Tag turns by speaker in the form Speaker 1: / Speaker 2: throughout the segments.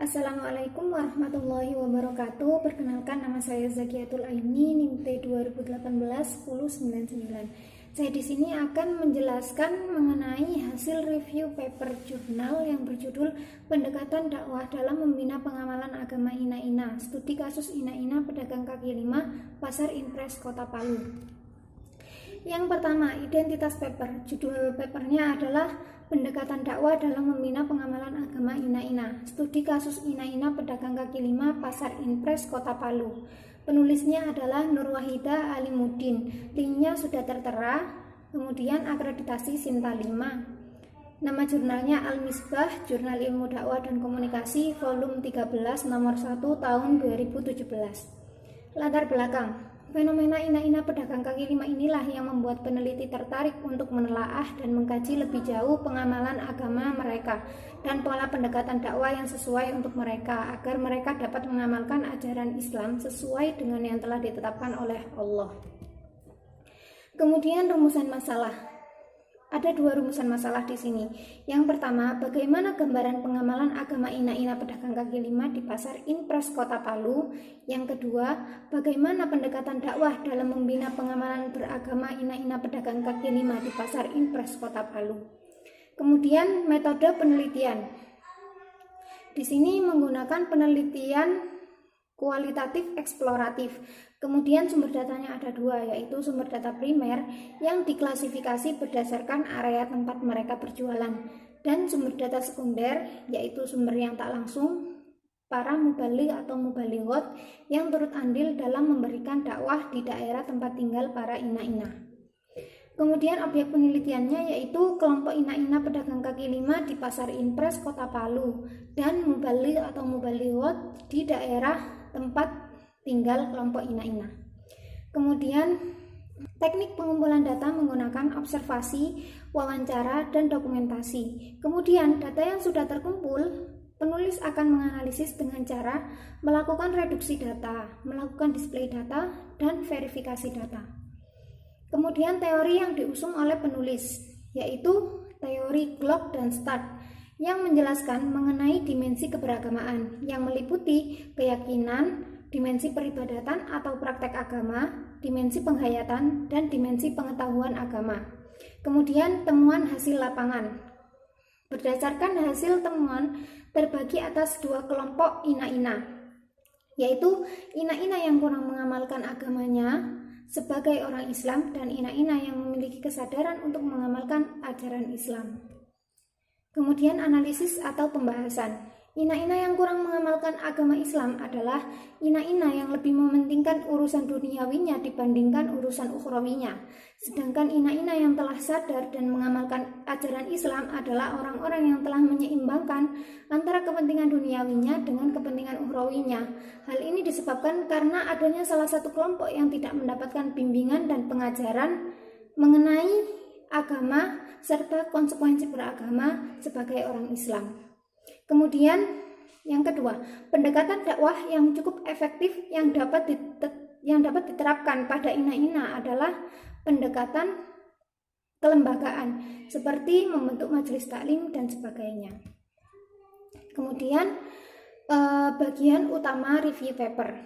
Speaker 1: Assalamualaikum warahmatullahi wabarakatuh. Perkenalkan, nama saya Zakiatul Aini, NIM T 2018-1099. Saya di sini akan menjelaskan mengenai hasil review paper jurnal yang berjudul Pendekatan Dakwah dalam Membina Pengamalan Agama Ina-Ina, Studi Kasus Ina-Ina Pedagang Kaki Lima, Pasar Impres Kota Palu. Yang pertama, identitas paper. Judul papernya adalah Pendekatan Dakwah dalam Membina Pengamalan Agama Ina-Ina, Studi Kasus Ina-Ina Pedagang Kaki Lima, Pasar Impres Kota Palu. Penulisnya adalah Nur Wahida Alimuddin. Linknya sudah tertera. Kemudian akreditasi Sinta 5. Nama jurnalnya Al-Misbah, Jurnal Ilmu Dakwah dan Komunikasi, volume 13, nomor 1, tahun 2017. Latar belakang. Fenomena ina-ina pedagang kaki lima inilah yang membuat peneliti tertarik untuk menelaah dan mengkaji lebih jauh pengamalan agama mereka dan pola pendekatan dakwah yang sesuai untuk mereka agar mereka dapat mengamalkan ajaran Islam sesuai dengan yang telah ditetapkan oleh Allah. Kemudian rumusan masalah. Ada dua rumusan masalah di sini. Yang pertama, bagaimana gambaran pengamalan agama ina-ina pedagang kaki lima di Pasar Impres Kota Palu. Yang kedua, bagaimana pendekatan dakwah dalam membina pengamalan beragama ina-ina pedagang kaki lima di Pasar Impres Kota Palu. Kemudian metode penelitian. Di sini menggunakan penelitian kualitatif eksploratif. Kemudian sumber datanya ada dua, yaitu sumber data primer yang diklasifikasi berdasarkan area tempat mereka berjualan, dan sumber data sekunder, yaitu sumber yang tak langsung, para mubaligh atau mubalighot yang turut andil dalam memberikan dakwah di daerah tempat tinggal para ina-ina. Kemudian objek penelitiannya yaitu kelompok ina-ina pedagang kaki lima di Pasar Impres Kota Palu dan mubaligh atau mubalighot di daerah tempat tinggal kelompok ina-ina. Kemudian teknik pengumpulan data menggunakan observasi, wawancara, dan dokumentasi. Kemudian data yang sudah terkumpul, penulis akan menganalisis dengan cara melakukan reduksi data, melakukan display data, dan verifikasi data. Kemudian teori yang diusung oleh penulis, yaitu teori Glock dan Start, yang menjelaskan mengenai dimensi keberagamaan yang meliputi keyakinan, dimensi peribadatan atau praktek agama, dimensi penghayatan, dan dimensi pengetahuan agama. Kemudian temuan hasil lapangan. Berdasarkan hasil temuan terbagi atas dua kelompok ina-ina, yaitu ina-ina yang kurang mengamalkan agamanya sebagai orang Islam dan ina-ina yang memiliki kesadaran untuk mengamalkan ajaran Islam. Kemudian analisis atau pembahasan. Ina-ina yang kurang mengamalkan agama Islam adalah ina-ina yang lebih mementingkan urusan duniawinya dibandingkan urusan ukhrawinya. Sedangkan ina-ina yang telah sadar dan mengamalkan ajaran Islam adalah orang-orang yang telah menyeimbangkan antara kepentingan duniawinya dengan kepentingan ukhrawinya. Hal ini disebabkan karena adanya salah satu kelompok yang tidak mendapatkan bimbingan dan pengajaran mengenai agama serta konsekuensi beragama sebagai orang Islam. Kemudian yang kedua, pendekatan dakwah yang cukup efektif yang dapat diterapkan pada ina-ina adalah pendekatan kelembagaan seperti membentuk majelis taklim dan sebagainya. Kemudian bagian utama review paper.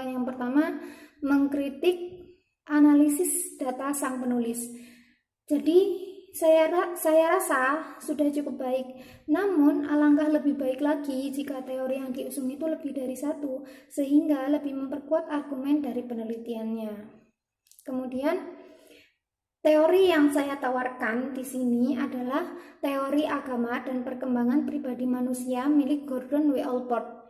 Speaker 1: Yang pertama, mengkritik analisis data sang penulis. Jadi saya rasa sudah cukup baik. Namun alangkah lebih baik lagi jika teori yang diusung itu lebih dari satu, sehingga lebih memperkuat argumen dari penelitiannya. Kemudian teori yang saya tawarkan di sini adalah teori agama dan perkembangan pribadi manusia milik Gordon W. Allport.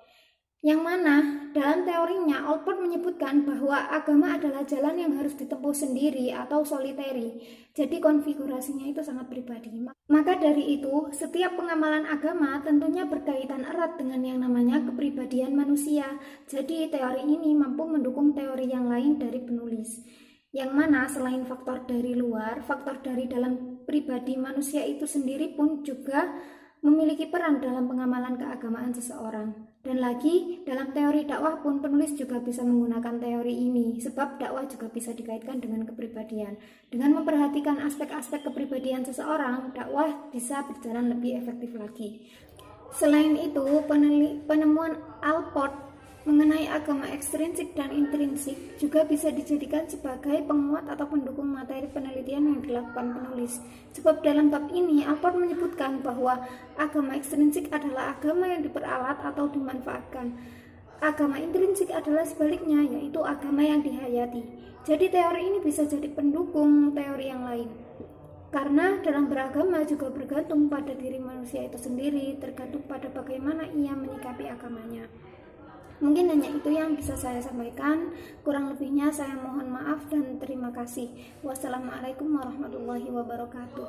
Speaker 1: Yang mana dalam teorinya Allport menyebutkan bahwa agama adalah jalan yang harus ditempuh sendiri atau soliteri. Jadi konfigurasinya itu sangat pribadi. Maka dari itu, setiap pengamalan agama tentunya berkaitan erat dengan yang namanya kepribadian manusia. Jadi teori ini mampu mendukung teori yang lain dari penulis. Yang mana selain faktor dari luar, faktor dari dalam pribadi manusia itu sendiri pun juga memiliki peran dalam pengamalan keagamaan seseorang. Dan lagi, dalam teori dakwah pun penulis juga bisa menggunakan teori ini, sebab dakwah juga bisa dikaitkan dengan kepribadian. Dengan memperhatikan aspek-aspek kepribadian seseorang, dakwah bisa berjalan lebih efektif lagi. Selain itu, penemuan Allport mengenai agama ekstrinsik dan intrinsik juga bisa dijadikan sebagai penguat atau pendukung materi penelitian yang dilakukan penulis. Sebab dalam bab ini, Allport menyebutkan bahwa agama ekstrinsik adalah agama yang diperalat atau dimanfaatkan. Agama intrinsik adalah sebaliknya, yaitu agama yang dihayati. Jadi teori ini bisa jadi pendukung teori yang lain. Karena dalam beragama juga bergantung pada diri manusia itu sendiri, tergantung pada bagaimana ia menyikapi agamanya. Mungkin hanya itu yang bisa saya sampaikan. Kurang lebihnya saya mohon maaf dan terima kasih. Wassalamualaikum warahmatullahi wabarakatuh.